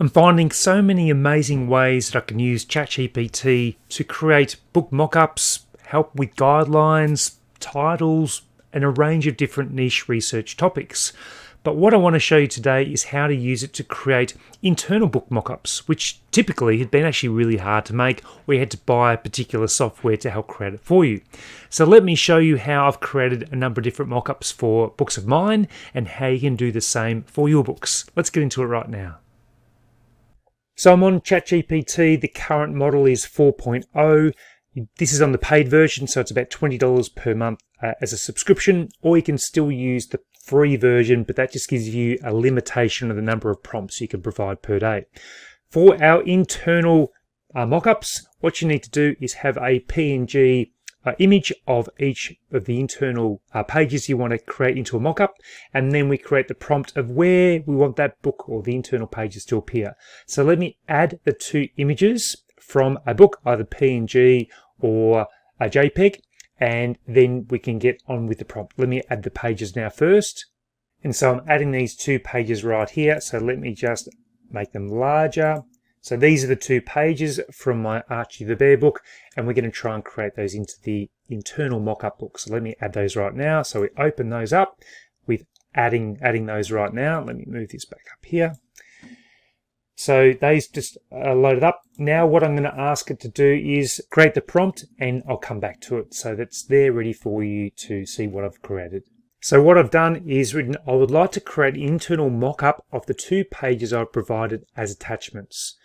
I'm finding so many amazing ways that I can use ChatGPT to create book mock-ups, help with guidelines, titles, and a range of different niche research topics. But what I want to show you today is how to use it to create internal book mock-ups, which typically had been actually really hard to make, or you had to buy particular software to help create it for you. So let me show you how I've created a number of different mock-ups for books of mine and how you can do the same for your books. Let's get into it right now. So I'm on ChatGPT. The current model is 4.0. This is on the paid version, so it's about $20 per month as a subscription, or you can still use the free version, but that just gives you a limitation of the number of prompts you can provide per day. For our internal mockups, what you need to do is have a PNG image of each of the internal pages you want to create into a mockup, and then we create the prompt of where we want that book or the internal pages to appear. So let me add the two images from a book, either PNG or a JPEG, and then we can get on with the prompt. Let me add the pages now first. And so I'm adding these two pages right here. So let me just make them larger. So these are the two pages from my Archie the Bear book, and we're going to try and create those into the internal mock-up book. So let me add those right now. So we open those up with adding those right now. Let me move this back up here. So these just loaded up. Now what I'm going to ask it to do is create the prompt, and I'll come back to it. So that's there ready for you to see what I've created. So what I've done is written, I would like to create an internal mock-up of the two pages I've provided as attachments.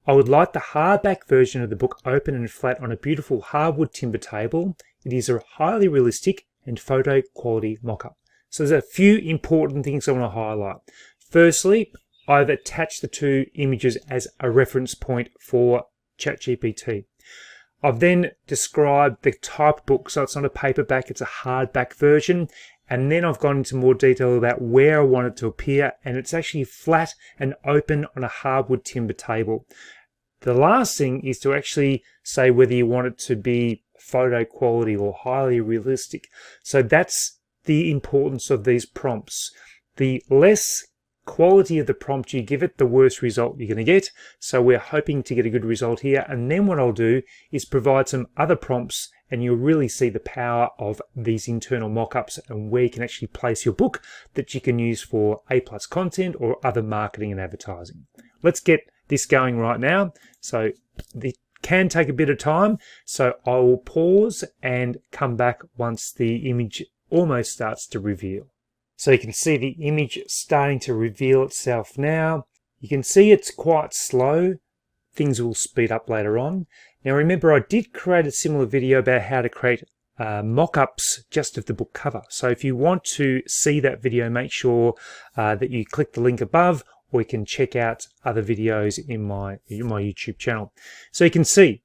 I would like the hardback version of the book open and flat on a beautiful hardwood timber table. It is a highly realistic and photo quality mock-up. So there's a few important things I want to highlight. Firstly, I've attached the two images as a reference point for ChatGPT. I've then described the type of book, so it's not a paperback, it's a hardback version. And then I've gone into more detail about where I want it to appear, and it's actually flat and open on a hardwood timber table. The last thing is to actually say whether you want it to be photo quality or highly realistic. So that's the importance of these prompts. The less quality of the prompt you give it, the worse result you're going to get. So we're hoping to get a good result here. And then what I'll do is provide some other prompts, and you'll really see the power of these internal mock-ups and where you can actually place your book that you can use for A+ content or other marketing and advertising. Let's get this going right now. So it can take a bit of time. So I will pause and come back once the image almost starts to reveal. So you can see the image starting to reveal itself now. You can see it's quite slow. Things will speed up later on. Now remember, I did create a similar video about how to create mock-ups just of the book cover. So if you want to see that video, make sure that you click the link above, or you can check out other videos in my YouTube channel. So you can see,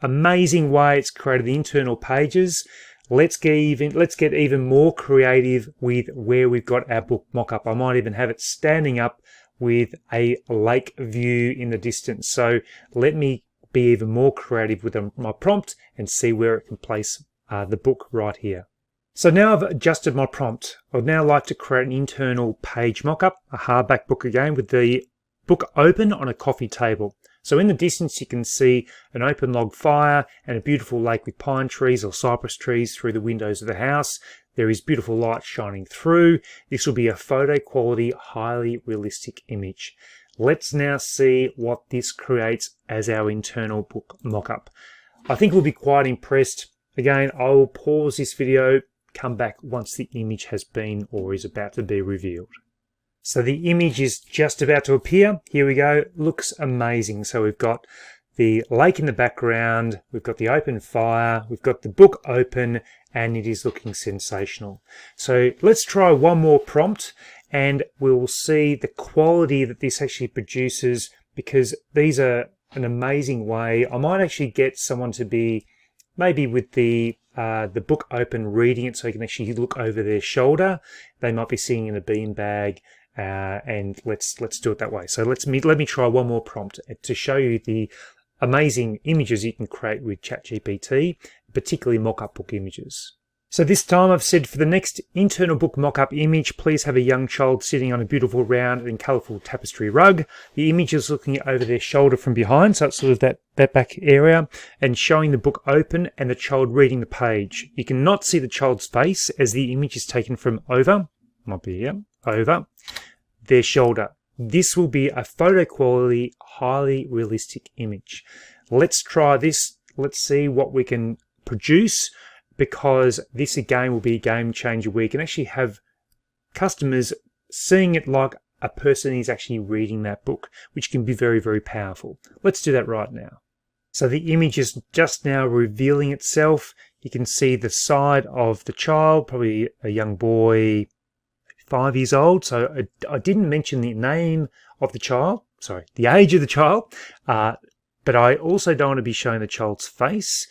amazing way it's created the internal pages. Let's get even more creative with where we've got our book mock-up. I might even have it standing up with a lake view in the distance. So let me be even more creative with my prompt and see where it can place the book right here. So now I've adjusted my prompt. I'd now like to create an internal page mock-up, a hardback book again, with the book open on a coffee table. So in the distance you can see an open log fire and a beautiful lake with pine trees or cypress trees through the windows of the house. There is beautiful light shining through. This will be a photo quality, highly realistic image. Let's now see what this creates as our internal book mock-up. I think we'll be quite impressed. Again, I will pause this video, come back once the image has been or is about to be revealed. So the image is just about to appear. Here we go. Looks amazing. So we've got the lake in the background, we've got the open fire, we've got the book open, and it is looking sensational. So let's try one more prompt and we'll see the quality that this actually produces, because these are an amazing way. I might actually get someone to be maybe with the book open reading it, so you can actually look over their shoulder. They might be sitting in a beanbag, and let's do it that way. So let me try one more prompt to show you the amazing images you can create with ChatGPT, particularly mock-up book images. So this time I've said for the next internal book mock-up image, please have a young child sitting on a beautiful round and colourful tapestry rug. The image is looking over their shoulder from behind, so it's sort of that back area, and showing the book open and the child reading the page. You cannot see the child's face as the image is taken from over, might be here, over their shoulder. This will be a photo quality, highly realistic image. Let's try this. Let's see what we can produce, because this again will be a game changer where you can actually have customers seeing it like a person is actually reading that book, which can be very, very powerful. Let's do that right now. So the image is just now revealing itself. You can see the side of the child, probably a young boy, 5 years old. So I didn't mention the name of the child, sorry, the age of the child, but I also don't want to be showing the child's face.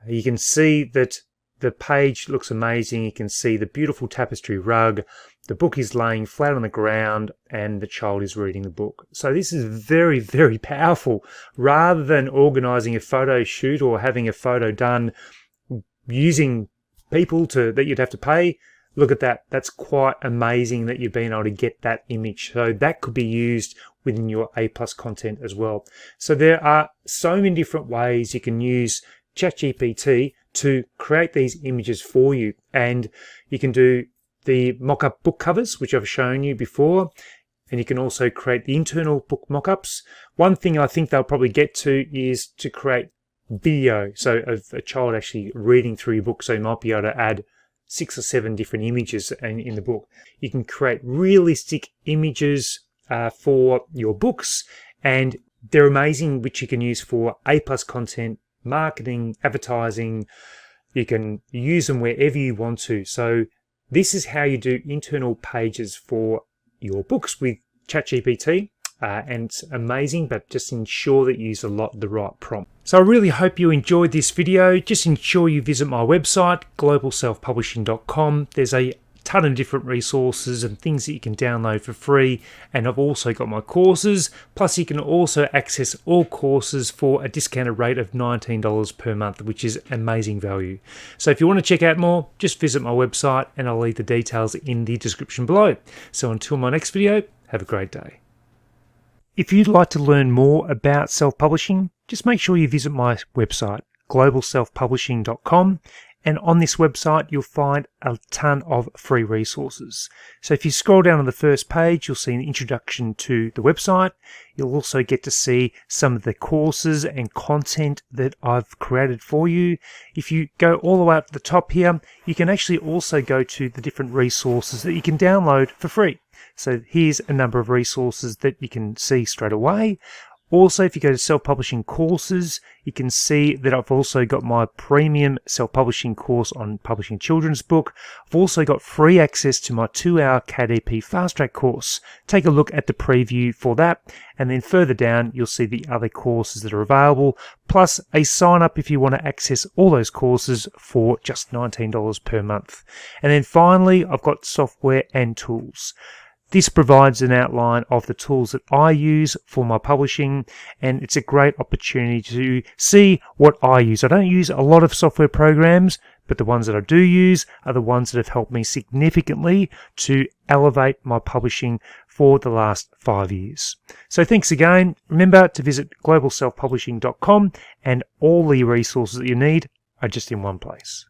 You can see that the page looks amazing. You can see the beautiful tapestry rug. The book is laying flat on the ground and the child is reading the book. So this is very, very powerful. Rather than organizing a photo shoot or having a photo done using people that you'd have to pay, look at that. That's quite amazing that you've been able to get that image. So that could be used within your A+ content as well. So there are so many different ways you can use ChatGPT to create these images for you. And you can do the mock-up book covers, which I've shown you before, and you can also create the internal book mock-ups. One thing I think they'll probably get to is to create video, so of a child actually reading through your book, so you might be able to add 6 or 7 different images in the book. You can create realistic images for your books, and they're amazing, which you can use for A+ content, marketing, advertising. You can use them wherever you want to. So this is how you do internal pages for your books with ChatGPT, and it's amazing, but just ensure that you use the right prompt. So I really hope you enjoyed this video. Just ensure you visit my website, globalselfpublishing.com. There's a ton of different resources and things that you can download for free, and I've also got my courses, plus you can also access all courses for a discounted rate of $19 per month, which is amazing value. So if you want to check out more, just visit my website and I'll leave the details in the description below. So until my next video, have a great day. If you'd like to learn more about self-publishing, just make sure you visit my website, globalselfpublishing.com. And on this website, you'll find a ton of free resources. So if you scroll down on the first page, you'll see an introduction to the website. You'll also get to see some of the courses and content that I've created for you. If you go all the way up to the top here, you can actually also go to the different resources that you can download for free. So here's a number of resources that you can see straight away. Also, if you go to self-publishing courses, you can see that I've also got my premium self-publishing course on publishing a children's book. I've also got free access to my 2-hour KDP fast track course. Take a look at the preview for that, and then further down you'll see the other courses that are available, plus a sign up if you want to access all those courses for just $19 per month. And then finally, I've got software and tools. This provides an outline of the tools that I use for my publishing, and it's a great opportunity to see what I use. I don't use a lot of software programs, but the ones that I do use are the ones that have helped me significantly to elevate my publishing for the last 5 years. So thanks again. Remember to visit globalselfpublishing.com, and all the resources that you need are just in one place.